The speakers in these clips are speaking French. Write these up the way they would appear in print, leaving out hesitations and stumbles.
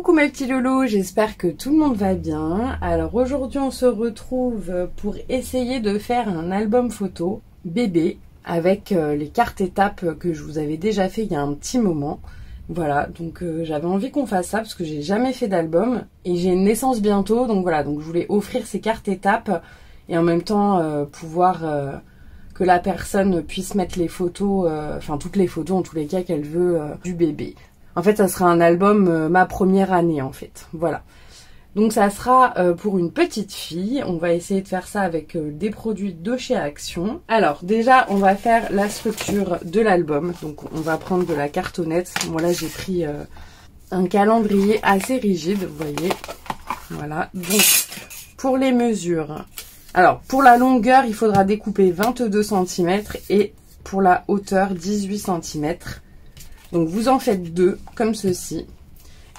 Coucou mes petits loulous, j'espère que tout le monde va bien. Alors aujourd'hui on se retrouve pour essayer de faire un album photo bébé avec les cartes étapes que je vous avais déjà fait il y a un petit moment. Voilà, donc j'avais envie qu'on fasse ça parce que j'ai jamais fait d'album et j'ai une naissance bientôt, donc voilà, donc je voulais offrir ces cartes étapes et en même temps pouvoir que la personne puisse mettre les photos, enfin toutes les photos en tous les cas qu'elle veut du bébé. En fait, ça sera un album ma première année, en fait. Voilà. Donc, ça sera pour une petite fille. On va essayer de faire ça avec des produits de chez Action. Alors, déjà, on va faire la structure de l'album. Donc, on va prendre de la cartonnette. Moi, là, j'ai pris un calendrier assez rigide, vous voyez. Voilà. Donc, pour les mesures. Alors, pour la longueur, il faudra découper 22 cm et pour la hauteur, 18 cm. Donc vous en faites 2 comme ceci.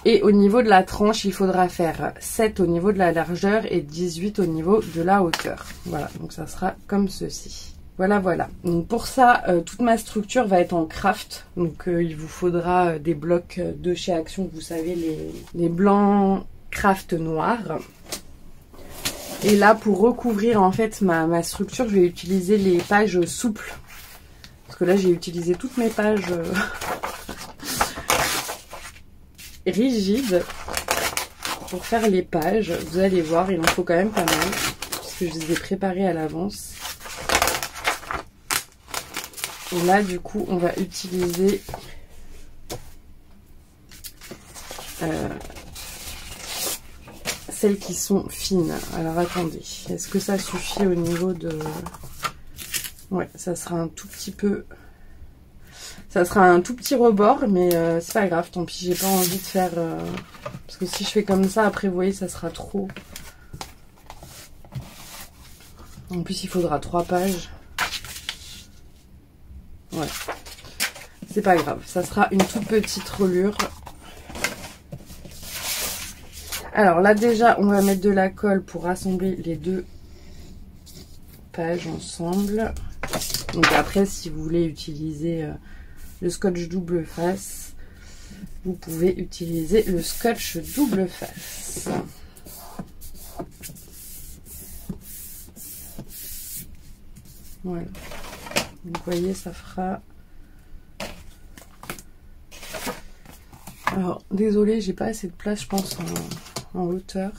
Et au niveau de la tranche, il faudra faire 7 au niveau de la largeur et 18 au niveau de la hauteur. Voilà, donc ça sera comme ceci. Voilà, voilà. Donc pour ça, toute ma structure va être en craft. Donc il vous faudra des blocs de chez Action, vous savez, les blancs craft noirs. Et là, pour recouvrir en fait ma structure, je vais utiliser les pages souples. Parce que là, j'ai utilisé toutes mes pages rigides pour faire les pages. Vous allez voir, il en faut quand même pas mal. Puisque je les ai préparées à l'avance. Et là, du coup, on va utiliser celles qui sont fines. Alors, attendez. Est-ce que ça suffit au niveau de... Ouais, ça sera un tout petit peu... Ça sera un tout petit rebord, mais c'est pas grave, tant pis, j'ai pas envie de faire... Parce que si je fais comme ça, après, vous voyez, ça sera trop. En plus, il faudra 3 pages. Ouais. C'est pas grave, ça sera une toute petite reliure. Alors là, déjà, on va mettre de la colle pour rassembler les 2 pages ensemble. Donc après, si vous voulez utiliser le scotch double face, vous pouvez utiliser le scotch double face. Voilà. Donc vous voyez, ça fera... Alors, désolée, j'ai pas assez de place, je pense, en hauteur.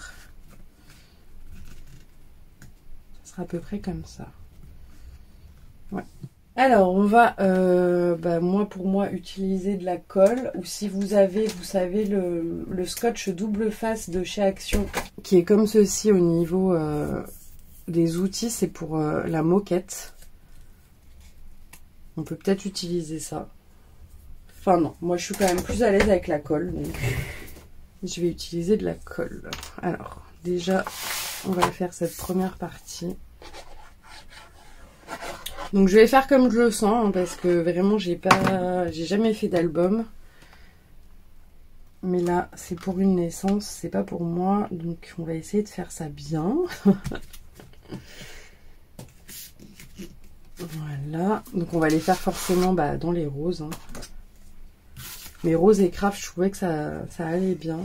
Ça sera à peu près comme ça. Ouais. Alors, on va, pour moi, utiliser de la colle. Ou si vous avez, vous savez, le scotch double face de chez Action, qui est comme ceci au niveau des outils, c'est pour la moquette. On peut peut-être utiliser ça. Enfin non, moi je suis quand même plus à l'aise avec la colle, donc je vais utiliser de la colle. Alors, déjà, on va faire cette première partie. Donc je vais faire comme je le sens, hein, parce que vraiment j'ai jamais fait d'album. Mais là, c'est pour une naissance, c'est pas pour moi. Donc on va essayer de faire ça bien. Voilà. Donc on va les faire forcément dans les roses. Hein. Mais rose et craft, je trouvais que ça allait bien.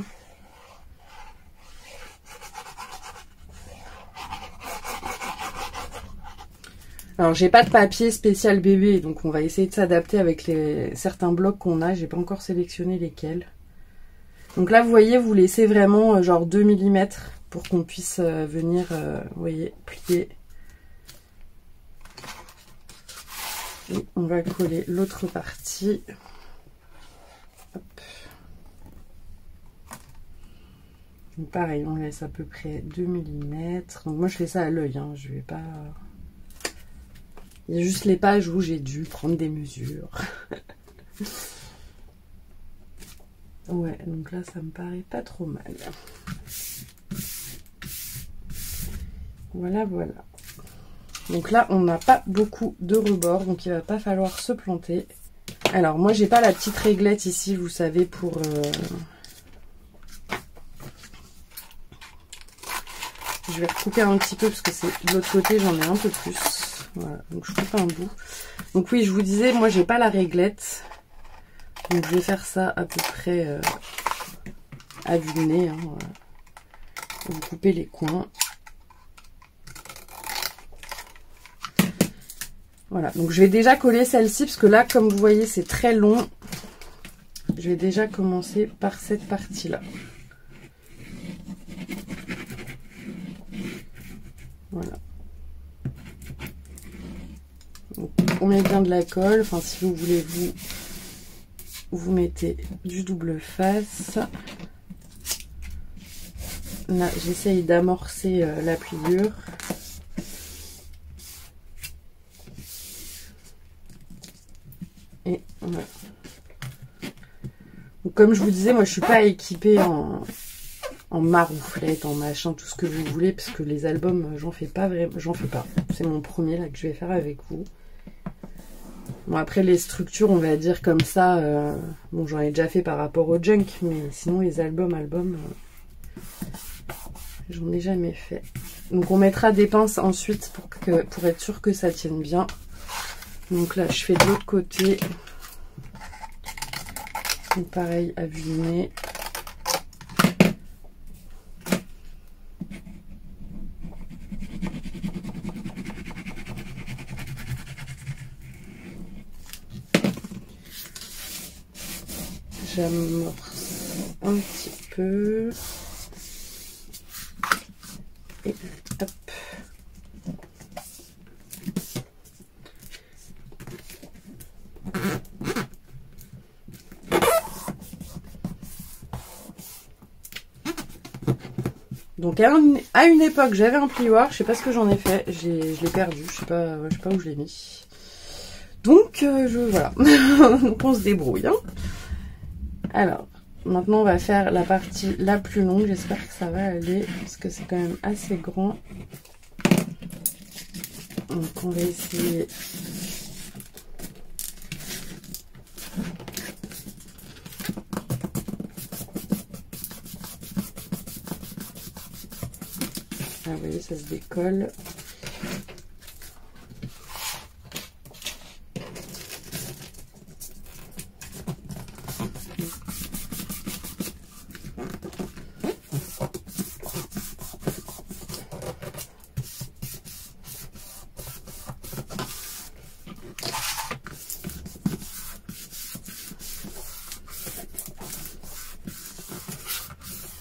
Alors, j'ai pas de papier spécial bébé, donc on va essayer de s'adapter avec certains blocs qu'on a. J'ai pas encore sélectionné lesquels. Donc là, vous voyez, vous laissez vraiment genre 2 mm pour qu'on puisse venir, vous voyez, plier. Et on va coller l'autre partie. Hop. Donc pareil, on laisse à peu près 2 mm. Donc moi, je fais ça à l'œil, hein, je vais pas... Il y a juste les pages où j'ai dû prendre des mesures. Ouais, donc là, ça me paraît pas trop mal. Voilà, voilà. Donc là, on n'a pas beaucoup de rebord, donc il va pas falloir se planter. Alors, moi, j'ai pas la petite réglette ici, vous savez, pour... Je vais recouper un petit peu, parce que c'est de l'autre côté, j'en ai un peu plus. Voilà, donc je coupe un bout. Donc oui, je vous disais, moi j'ai pas la réglette. Donc je vais faire ça à peu près à vue de nez. Hein. Vous coupez les coins. Voilà, donc je vais déjà coller celle-ci parce que là, comme vous voyez, c'est très long. Je vais déjà commencer par cette partie-là. Voilà. Donc, on met bien de la colle. Enfin, si vous voulez, vous mettez du double face. Là, j'essaye d'amorcer la pliure. Et voilà. Donc, comme je vous disais, moi je suis pas équipée en marouflette, en machin, tout ce que vous voulez, parce que les albums, j'en fais pas vraiment, j'en fais pas. C'est mon premier là que je vais faire avec vous. Bon, après les structures, on va dire comme ça, bon j'en ai déjà fait par rapport au junk, mais sinon les albums, j'en ai jamais fait. Donc on mettra des pinces ensuite pour être sûr que ça tienne bien. Donc là, je fais de l'autre côté. Donc pareil, à vue de nez. J'amorce un petit peu. Et hop. Donc à une époque j'avais un plioir, je sais pas ce que j'en ai fait, je l'ai perdu, je sais pas où je l'ai mis. Donc voilà, donc on se débrouille. Hein. Alors, maintenant on va faire la partie la plus longue, j'espère que ça va aller, parce que c'est quand même assez grand. Donc on va essayer... Ah, vous voyez, ça se décolle.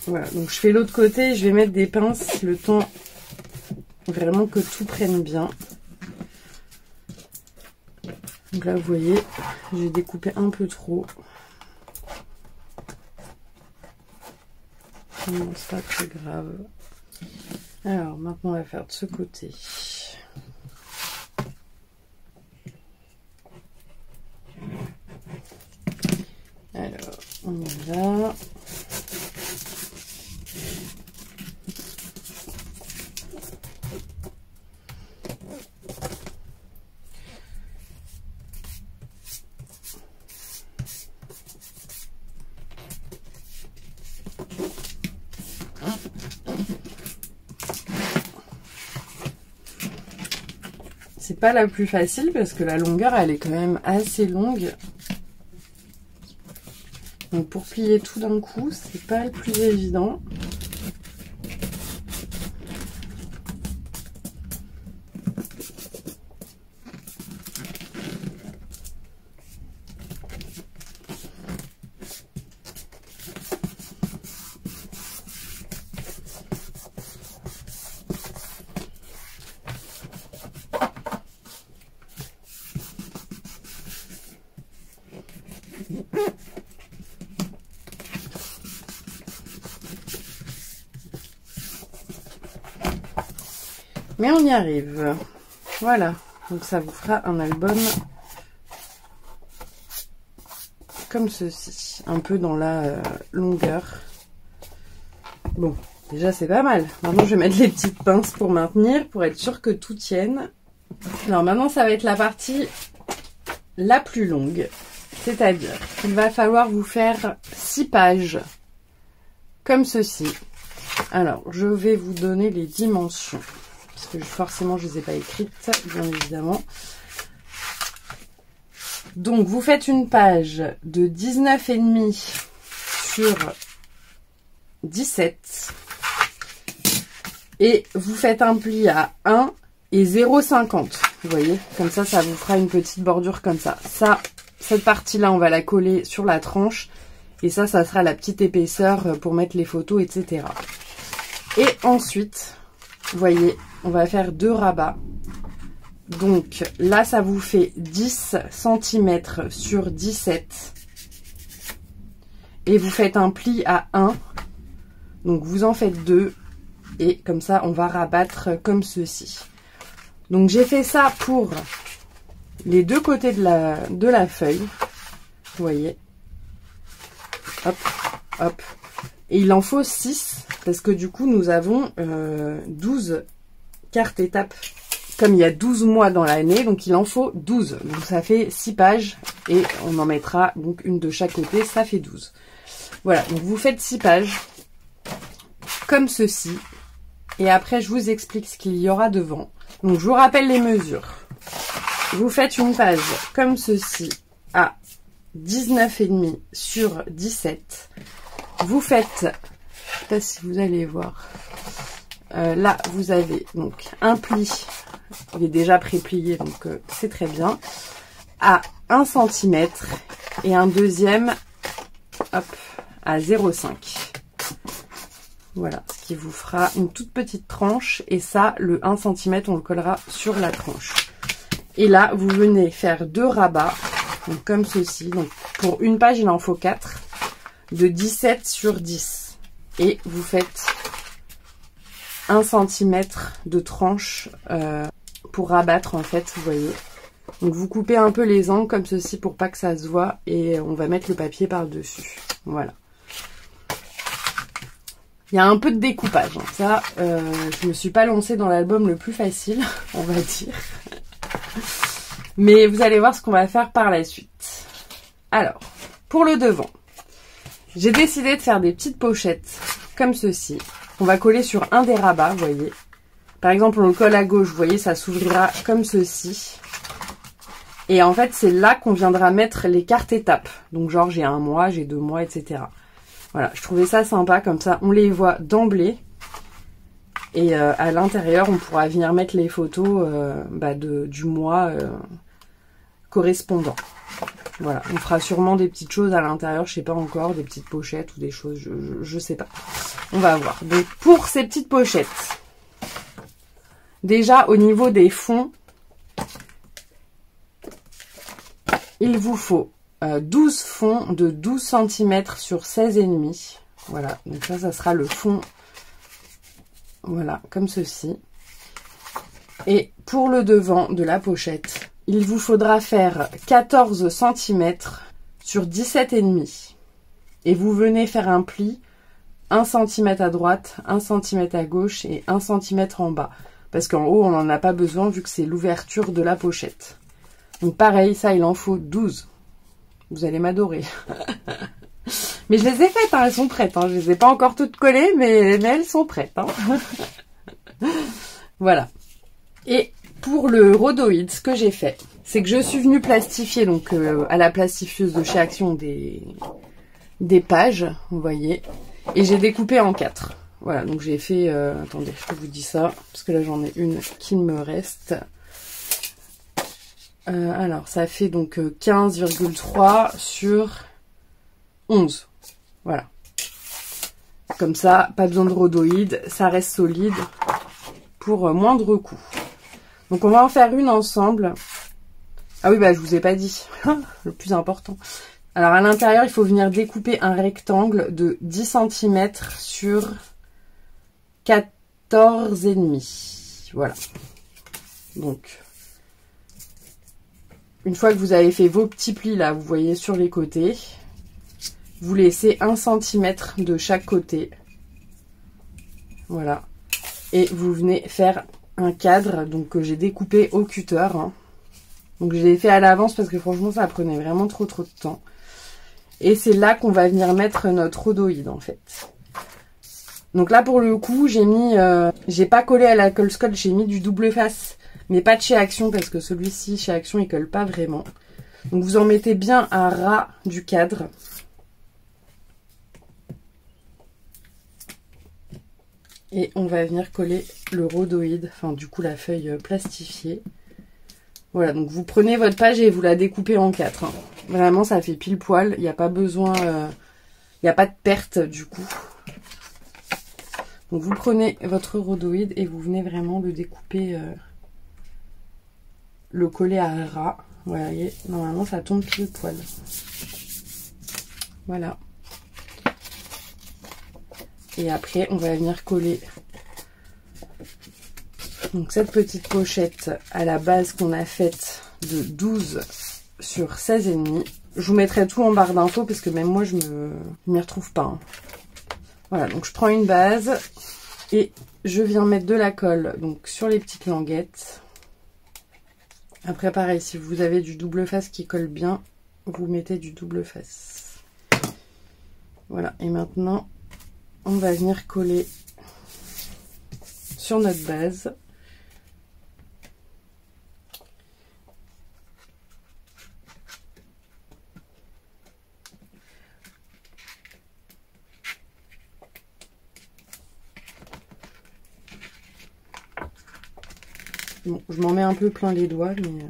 Voilà, donc je fais l'autre côté, je vais mettre des pinces le temps vraiment que tout prenne bien. Donc là vous voyez, j'ai découpé un peu trop. Non, c'est pas très grave. Alors maintenant on va faire de ce côté. Alors on y va. C'est pas la plus facile parce que la longueur elle est quand même assez longue. Donc pour plier tout d'un coup, c'est pas le plus évident. Mais on y arrive. Voilà. Donc ça vous fera un album comme ceci. Un peu dans la longueur. Bon, déjà c'est pas mal. Maintenant je vais mettre les petites pinces pour maintenir, pour être sûr que tout tienne. Alors maintenant ça va être la partie la plus longue. C'est-à-dire qu'il va falloir vous faire 6 pages comme ceci. Alors je vais vous donner les dimensions. Parce que forcément je ne les ai pas écrites, bien évidemment. Donc vous faites une page de 19,5 sur 17. Et vous faites un pli à 1 et 0,50. Vous voyez, comme ça, ça vous fera une petite bordure comme ça. Ça, cette partie-là, on va la coller sur la tranche. Et ça sera la petite épaisseur pour mettre les photos, etc. Et ensuite, vous voyez, on va faire 2 rabats. Donc là, ça vous fait 10 cm sur 17. Et vous faites un pli à 1. Donc vous en faites 2. Et comme ça, on va rabattre comme ceci. Donc j'ai fait ça pour les deux côtés de la feuille. Vous voyez. Hop, hop. Et il en faut 6. Parce que du coup, nous avons 12 cartes étapes. Comme il y a 12 mois dans l'année, donc il en faut 12. Donc ça fait 6 pages. Et on en mettra donc une de chaque côté. Ça fait 12. Voilà, donc vous faites 6 pages. Comme ceci. Et après, je vous explique ce qu'il y aura devant. Donc, je vous rappelle les mesures. Vous faites une page comme ceci à 19,5 sur 17. Vous faites, je ne sais pas si vous allez voir, là, vous avez donc un pli. Il est déjà pré-plié, donc c'est très bien. À 1 cm et un deuxième, hop, à 0,5. Voilà, ce qui vous fera une toute petite tranche. Et ça, le 1 cm, on le collera sur la tranche. Et là, vous venez faire 2 rabats, donc comme ceci. Donc pour une page, il en faut 4, de 17 sur 10. Et vous faites 1 cm de tranche pour rabattre, en fait, vous voyez. Donc vous coupez un peu les angles comme ceci pour pas que ça se voit. Et on va mettre le papier par-dessus. Voilà. Il y a un peu de découpage. Hein. Ça, je me suis pas lancée dans l'album le plus facile, on va dire. Mais vous allez voir ce qu'on va faire par la suite. Alors, pour le devant, j'ai décidé de faire des petites pochettes comme ceci. On va coller sur un des rabats, vous voyez. Par exemple, on le colle à gauche, vous voyez, ça s'ouvrira comme ceci. Et en fait, c'est là qu'on viendra mettre les cartes étapes. Donc genre, j'ai 1 mois, j'ai 2 mois, etc. Voilà, je trouvais ça sympa, comme ça on les voit d'emblée. Et à l'intérieur, on pourra venir mettre les photos du mois correspondant. Voilà, on fera sûrement des petites choses à l'intérieur, je sais pas encore, des petites pochettes ou des choses, je sais pas. On va voir. Donc pour ces petites pochettes, déjà au niveau des fonds, il vous faut 12 fonds de 12 cm sur 16,5. Voilà, donc ça sera le fond. Voilà, comme ceci. Et pour le devant de la pochette, il vous faudra faire 14 cm sur 17,5. Et vous venez faire un pli 1 cm à droite, 1 cm à gauche et 1 cm en bas. Parce qu'en haut, on n'en a pas besoin vu que c'est l'ouverture de la pochette. Donc pareil, ça, il en faut 12. Vous allez m'adorer. Mais je les ai faites, hein, elles sont prêtes. Hein. Je les ai pas encore toutes collées, mais elles sont prêtes. Hein. Voilà. Et pour le rhodoïde, ce que j'ai fait, c'est que je suis venue plastifier, donc à la plastifieuse de chez Action, des pages, vous voyez. Et j'ai découpé en 4. Voilà, donc j'ai fait... attendez, je vous dis ça, parce que là j'en ai une qui me reste... alors, ça fait donc 15,3 sur 11. Voilà. Comme ça, pas besoin de rhodoïde. Ça reste solide pour moindre coût. Donc, on va en faire une ensemble. Ah oui, bah, je vous ai pas dit. Le plus important. Alors, à l'intérieur, il faut venir découper un rectangle de 10 cm sur 14,5. Voilà. Donc... une fois que vous avez fait vos petits plis là, vous voyez sur les côtés, vous laissez 1 cm de chaque côté. Voilà. Et vous venez faire un cadre donc que j'ai découpé au cutter. Hein. Donc je l'ai fait à l'avance parce que franchement ça prenait vraiment trop de temps. Et c'est là qu'on va venir mettre notre rhodoïde en fait. Donc là pour le coup j'ai mis, j'ai pas collé à la colle scotch, j'ai mis du double face. Mais pas de chez Action parce que celui-ci chez Action il colle pas vraiment. Donc vous en mettez bien à ras du cadre. Et on va venir coller le rhodoïde, enfin du coup la feuille plastifiée. Voilà, donc vous prenez votre page et vous la découpez en 4. Hein. Vraiment, ça fait pile poil. Il n'y a pas besoin, il n'y a pas de perte du coup. Donc vous prenez votre rhodoïde et vous venez vraiment le découper, le coller à ras. Vous voyez, normalement ça tombe pile poil. Voilà. Et après, on va venir coller donc cette petite pochette à la base qu'on a faite de 12 sur 16,5. Je vous mettrai tout en barre d'infos parce que même moi je m'y retrouve pas. Hein. Voilà, donc je prends une base et je viens mettre de la colle donc sur les petites languettes. Après pareil, si vous avez du double face qui colle bien, vous mettez du double face. Voilà, et maintenant on va venir coller sur notre base. Bon, je m'en mets un peu plein les doigts, mais...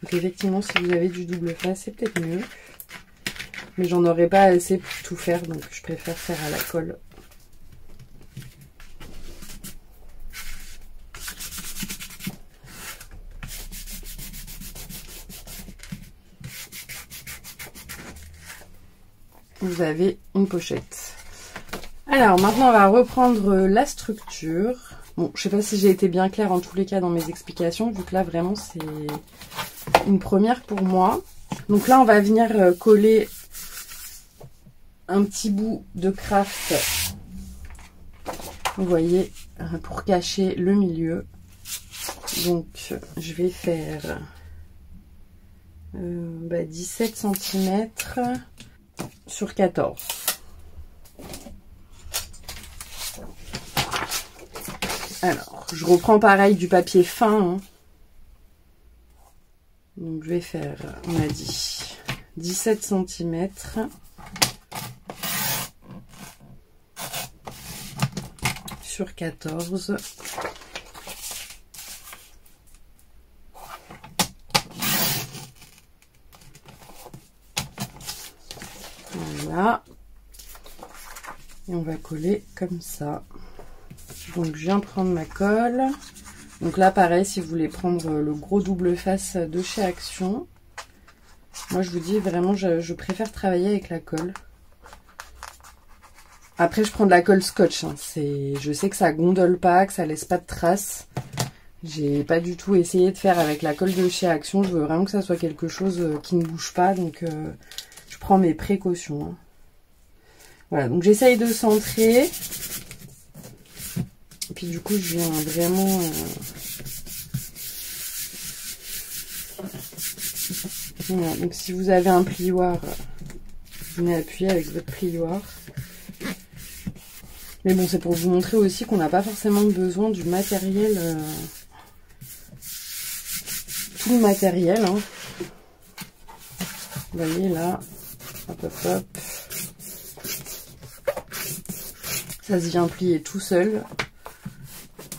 Donc effectivement, si vous avez du double face, c'est peut-être mieux. Mais j'en aurais pas assez pour tout faire, donc je préfère faire à la colle. Vous avez une pochette. Alors maintenant on va reprendre la structure. Bon, je sais pas si j'ai été bien claire en tous les cas dans mes explications, vu que là vraiment c'est une première pour moi. Donc là on va venir coller un petit bout de craft, vous voyez, pour cacher le milieu. Donc je vais faire 17 cm sur 14. Alors, je reprends pareil du papier fin. Hein. Donc je vais faire, on a dit, 17 cm. Sur 14. Voilà. Et on va coller comme ça. Donc je viens prendre ma colle. Donc là pareil, si vous voulez prendre le gros double face de chez Action, moi je vous dis vraiment je préfère travailler avec la colle. Après je prends de la colle scotch, hein. Je sais que ça gondole pas, que ça laisse pas de traces. J'ai pas du tout essayé de faire avec la colle de chez Action, je veux vraiment que ça soit quelque chose qui ne bouge pas, donc je prends mes précautions. Hein. Voilà, donc j'essaye de centrer. Et puis du coup je viens vraiment... Voilà, donc si vous avez un plioir, vous venez appuyer avec votre plioir. Mais bon, c'est pour vous montrer aussi qu'on n'a pas forcément besoin du matériel, tout le matériel. Hein. Vous voyez là, hop hop hop. Ça se vient plier tout seul.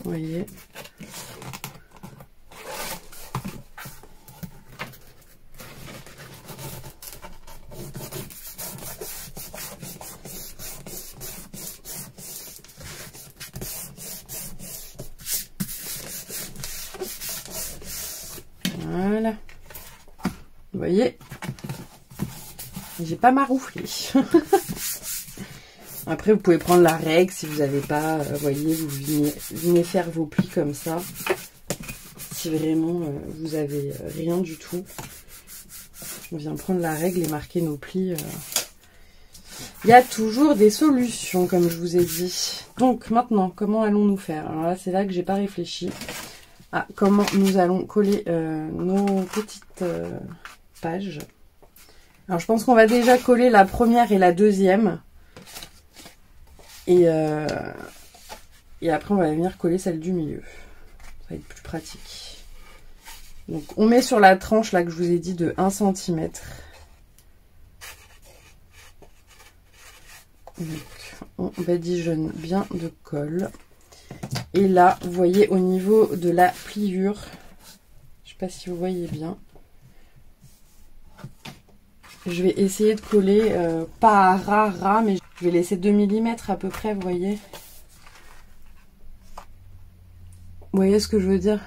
Vous voyez. Voilà. Vous voyez, j'ai pas marouflé. Après, vous pouvez prendre la règle si vous n'avez pas, vous voyez, vous venez faire vos plis comme ça. Si vraiment vous avez rien du tout, on vient prendre la règle et marquer nos plis. Il y a toujours des solutions, comme je vous ai dit. Donc maintenant, comment allons-nous faire? Alors là, c'est là que j'ai pas réfléchi à comment nous allons coller nos petites pages. Alors je pense qu'on va déjà coller la première et la deuxième. Et après on va venir coller celle du milieu. Ça va être plus pratique. Donc on met sur la tranche là que je vous ai dit de 1 cm. Donc, on badigeonne bien de colle. Et là, vous voyez au niveau de la pliure, je sais pas si vous voyez bien, je vais essayer de coller, pas à ras, mais je vais laisser 2 mm à peu près, vous voyez. Vous voyez ce que je veux dire?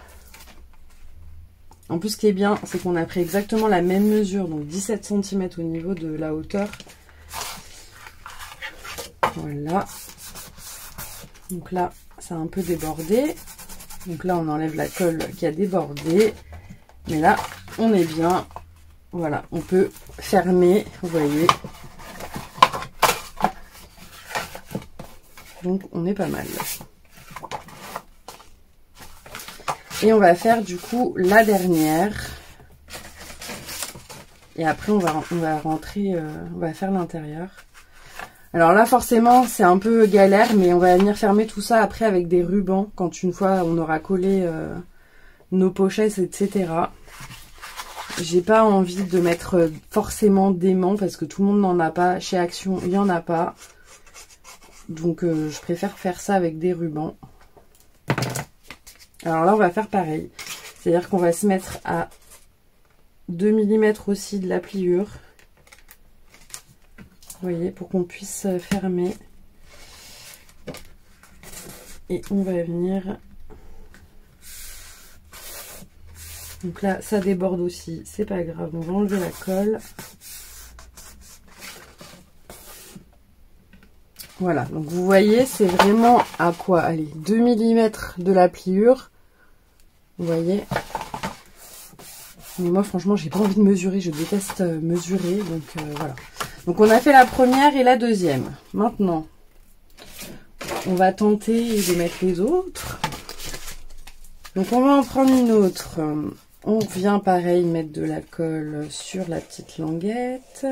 En plus, ce qui est bien, c'est qu'on a pris exactement la même mesure, donc 17 cm au niveau de la hauteur. Voilà. Donc là, ça a un peu débordé. Donc là, on enlève la colle qui a débordé. Mais là, on est bien. Voilà, on peut fermer, vous voyez. Donc, on est pas mal. Et on va faire du coup la dernière. Et après, on va rentrer, on va faire l'intérieur. Alors là, forcément, c'est un peu galère, mais on va venir fermer tout ça après avec des rubans, quand une fois on aura collé nos pochettes, etc. J'ai pas envie de mettre forcément d'aimant, parce que tout le monde n'en a pas. Chez Action, il n'y en a pas. Donc, je préfère faire ça avec des rubans. Alors là, on va faire pareil. C'est-à-dire qu'on va se mettre à 2 mm aussi de la pliure. Vous voyez, pour qu'on puisse fermer. Et on va venir... Donc là, ça déborde aussi. C'est pas grave, on va enlever la colle. Voilà, donc vous voyez, c'est vraiment à quoi? Allez, 2 mm de la pliure. Vous voyez? Mais moi, franchement, j'ai pas envie de mesurer. Je déteste mesurer, donc voilà. Donc on a fait la première et la deuxième. Maintenant, on va tenter de mettre les autres. Donc on va en prendre une autre. On vient pareil mettre de la colle sur la petite languette.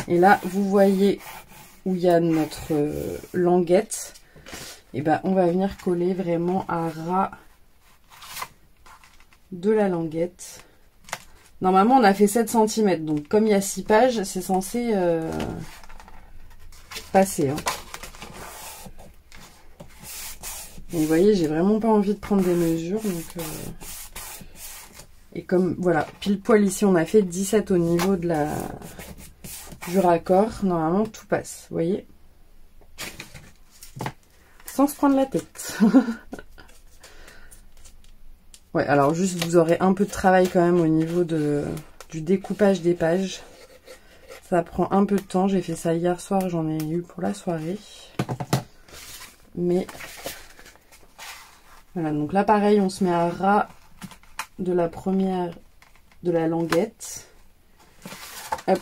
Et là, vous voyez où il y a notre languette. Et ben on va venir coller vraiment à ras de la languette. Normalement, on a fait 7 cm. Donc, comme il y a 6 pages, c'est censé passer. Hein. Et vous voyez, j'ai vraiment pas envie de prendre des mesures. Donc, et comme, voilà, pile poil ici, on a fait 17 au niveau de du raccord. Normalement, tout passe. Vous voyez? Sans se prendre la tête. Ouais, alors juste, vous aurez un peu de travail quand même au niveau du découpage des pages. Ça prend un peu de temps. J'ai fait ça hier soir, j'en ai eu pour la soirée. Mais voilà, donc là pareil, on se met à ras de la première, de la languette. Hop.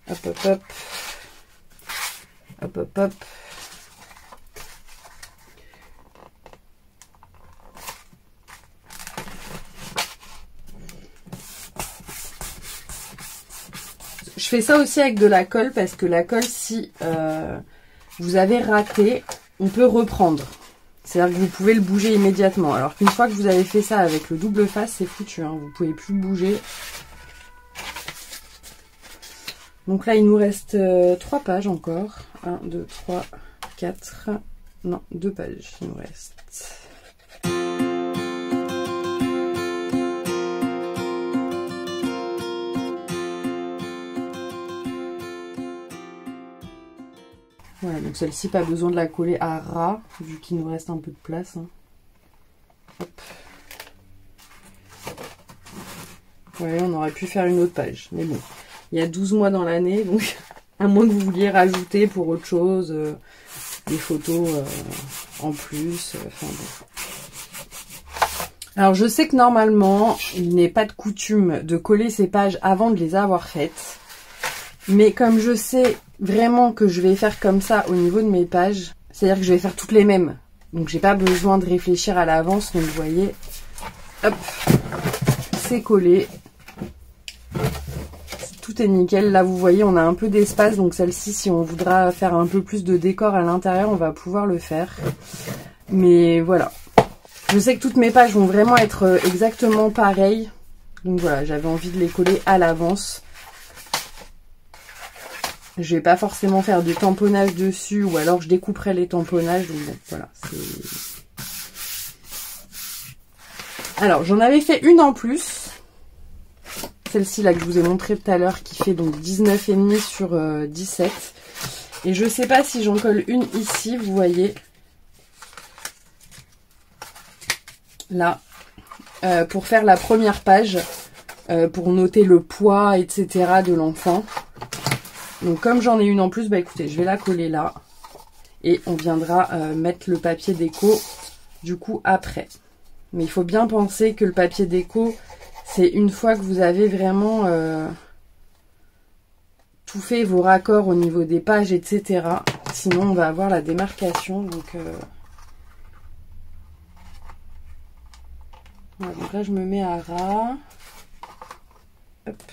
Hop, hop, hop. Hop, hop, hop. Je fais ça aussi avec de la colle, parce que la colle, si vous avez raté, on peut reprendre. C'est-à-dire que vous pouvez le bouger immédiatement. Alors qu'une fois que vous avez fait ça avec le double face, c'est foutu. Hein, vous pouvez plus bouger. Donc là, il nous reste 3 pages encore. 1, 2, 3, 4. Non, 2 pages, il nous reste. Voilà, donc celle-ci, pas besoin de la coller à ras, vu qu'il nous reste un peu de place. Hein. Hop. Ouais, on aurait pu faire une autre page, mais bon. Il y a 12 mois dans l'année, donc à moins que vous vouliez rajouter pour autre chose, des photos en plus. Enfin bon. Alors je sais que normalement, il n'est pas de coutume de coller ces pages avant de les avoir faites. Mais comme je sais vraiment que je vais faire comme ça au niveau de mes pages, c'est-à-dire que je vais faire toutes les mêmes. Donc j'ai pas besoin de réfléchir à l'avance. Donc vous voyez, hop, c'est collé. Tout est nickel. Là vous voyez, on a un peu d'espace. Donc celle-ci, si on voudra faire un peu plus de décor à l'intérieur, on va pouvoir le faire. Mais voilà. Je sais que toutes mes pages vont vraiment être exactement pareilles. Donc voilà, j'avais envie de les coller à l'avance. Je vais pas forcément faire du tamponnage dessus, ou alors je découperai les tamponnages. Donc bon, voilà. Alors, j'en avais fait une en plus. Celle-ci là que je vous ai montré tout à l'heure, qui fait donc 19,5 sur 17. Et je sais pas si j'en colle une ici, vous voyez. Là. Pour faire la première page. Pour noter le poids, etc. de l'enfant. Donc comme j'en ai une en plus, bah écoutez, je vais la coller là. Et on viendra mettre le papier déco du coup après. Mais il faut bien penser que le papier déco, c'est une fois que vous avez vraiment tout fait, vos raccords au niveau des pages, etc. Sinon on va avoir la démarcation. Donc, voilà, donc là je me mets à ras. Hop.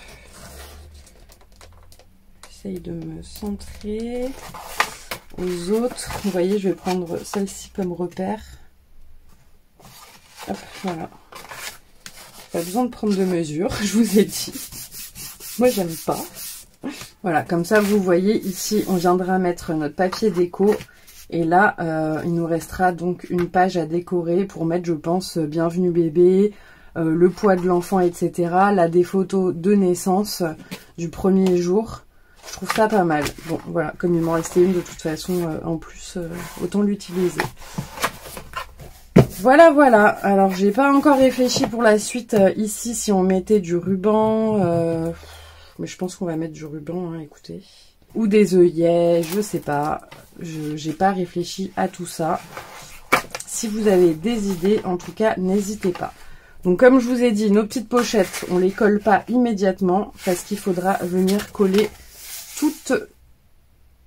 J'essaye de me centrer. Aux autres, vous voyez, je vais prendre celle-ci comme repère. Hop, voilà. Pas besoin de prendre de mesure, je vous ai dit. Moi, j'aime pas. Voilà, comme ça, vous voyez, ici, on viendra mettre notre papier déco. Et là, il nous restera donc une page à décorer pour mettre, je pense, bienvenue bébé, le poids de l'enfant, etc. Là, des photos de naissance du premier jour. Je trouve ça pas mal. Bon, voilà, comme il m'en restait une de toute façon, en plus, autant l'utiliser. Voilà, voilà. Alors, j'ai pas encore réfléchi pour la suite ici si on mettait du ruban. Mais je pense qu'on va mettre du ruban, hein, écoutez. Ou des œillets, je sais pas. J'ai pas réfléchi à tout ça. Si vous avez des idées, en tout cas, n'hésitez pas. Donc, comme je vous ai dit, nos petites pochettes, on les colle pas immédiatement parce qu'il faudra venir coller toutes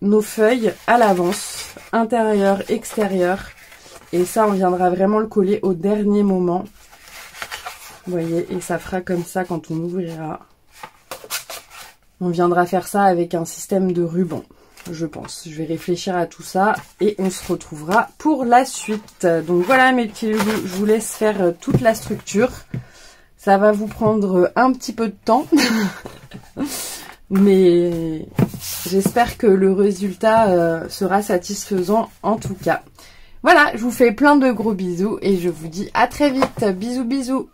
nos feuilles à l'avance, intérieur, extérieur. Et ça, on viendra vraiment le coller au dernier moment. Vous voyez, et ça fera comme ça quand on ouvrira. On viendra faire ça avec un système de ruban, je pense. Je vais réfléchir à tout ça et on se retrouvera pour la suite. Donc voilà mes petits loulous, je vous laisse faire toute la structure. Ça va vous prendre un petit peu de temps. Mais j'espère que le résultat sera satisfaisant en tout cas. Voilà, je vous fais plein de gros bisous et je vous dis à très vite. Bisous bisous.